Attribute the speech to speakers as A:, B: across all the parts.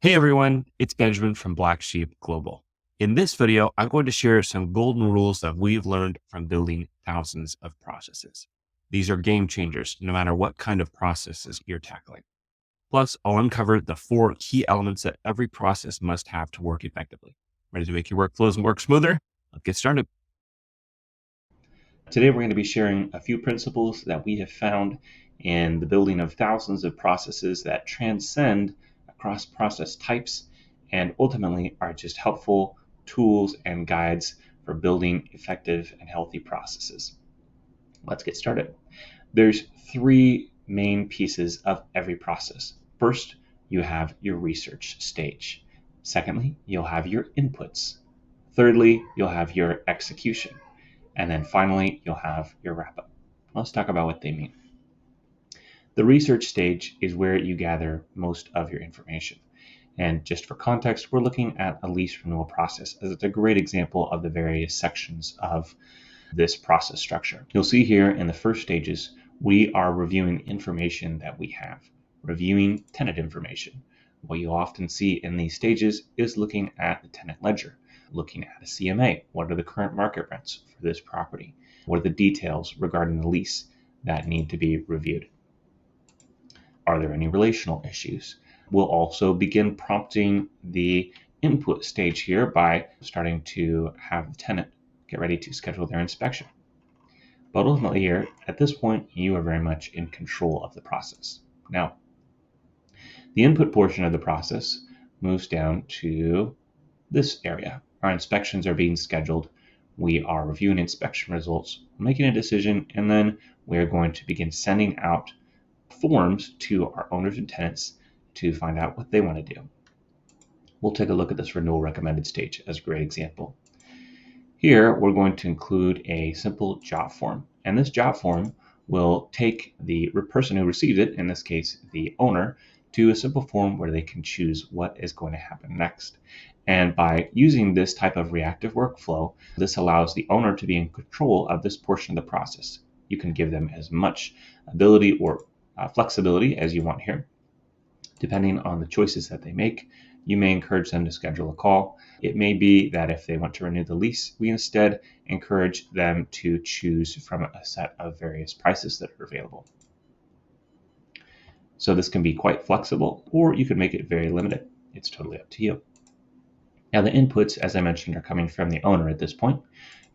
A: Hey everyone, it's Benjamin from Black Sheep Global. In this video, I'm going to share some golden rules that we've learned from building thousands of processes. These are game changers, no matter what kind of processes you're tackling. Plus, I'll uncover the 4 key elements that every process must have to work effectively. Ready to make your workflows work smoother? Let's get started. Today, we're going to be sharing a few principles that we have found in the building of thousands of processes that transcend across process types and ultimately are just helpful tools and guides for building effective and healthy processes. Let's get started. There's 3 main pieces of every process. First, you have your research stage. Secondly, you'll have your inputs. Thirdly, you'll have your execution. And then finally, you'll have your wrap-up. Let's talk about what they mean. The research stage is where you gather most of your information. And just for context, we're looking at a lease renewal process as it's a great example of the various sections of this process structure. You'll see here in the first stages, we are reviewing information that we have, reviewing tenant information. What you'll often see in these stages is looking at the tenant ledger, looking at a CMA. What are the current market rents for this property? What are the details regarding the lease that need to be reviewed? Are there any relational issues? We'll also begin prompting the input stage here by starting to have the tenant get ready to schedule their inspection. But ultimately here, at this point, you are very much in control of the process. Now, the input portion of the process moves down to this area. Our inspections are being scheduled. We are reviewing inspection results, making a decision, and then we're going to begin sending out forms to our owners and tenants to find out what they want to do. We'll take a look at this renewal recommended stage as a great example. Here, we're going to include a simple job form, and this job form will take the person who received it, in this case, the owner, to a simple form where they can choose what is going to happen next. And by using this type of reactive workflow, this allows the owner to be in control of this portion of the process. You can give them as much ability or flexibility as you want here. Depending on the choices that they make, you may encourage them to schedule a call. It may be that if they want to renew the lease, we instead encourage them to choose from a set of various prices that are available. So this can be quite flexible, or you could make it very limited. It's totally up to you. Now the inputs, as I mentioned, are coming from the owner at this point.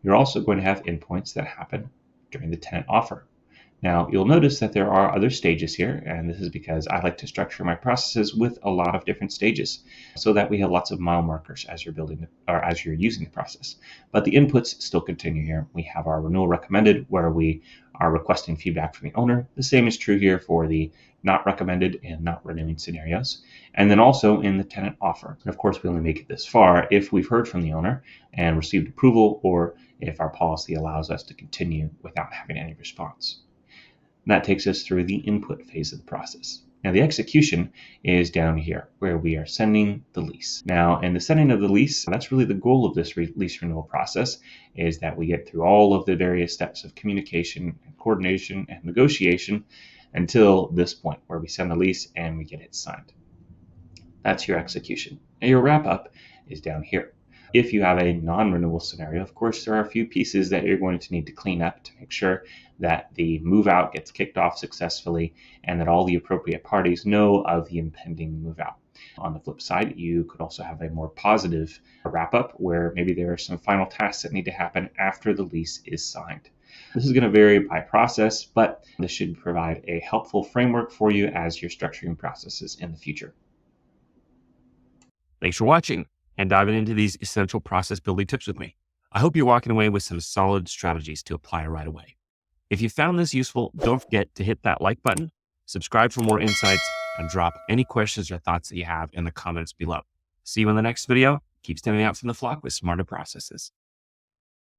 A: You're also going to have endpoints that happen during the tenant offer. Now, you'll notice that there are other stages here, and this is because I like to structure my processes with a lot of different stages so that we have lots of mile markers as you're building or as you're using the process. But the inputs still continue here. We have our renewal recommended where we are requesting feedback from the owner. The same is true here for the not recommended and not renewing scenarios. And then also in the tenant offer. And of course, we only make it this far if we've heard from the owner and received approval, or if our policy allows us to continue without having any response. And that takes us through the input phase of the process. Now the execution is down here where we are sending the lease. Now in the sending of the lease, that's really the goal of this lease renewal process, is that we get through all of the various steps of communication and coordination and negotiation until this point where we send the lease and we get it signed. That's your execution. And your wrap up is down here. If you have a non-renewal scenario, of course, there are a few pieces that you're going to need to clean up to make sure that the move out gets kicked off successfully and that all the appropriate parties know of the impending move out. On the flip side, you could also have a more positive wrap up where maybe there are some final tasks that need to happen after the lease is signed. This is going to vary by process, but this should provide a helpful framework for you as you're structuring processes in the future. Thanks for watching and diving into these essential process building tips with me. I hope you're walking away with some solid strategies to apply right away. If you found this useful, don't forget to hit that like button, subscribe for more insights, and drop any questions or thoughts that you have in the comments below. See you in the next video. Keep standing out from the flock with smarter processes.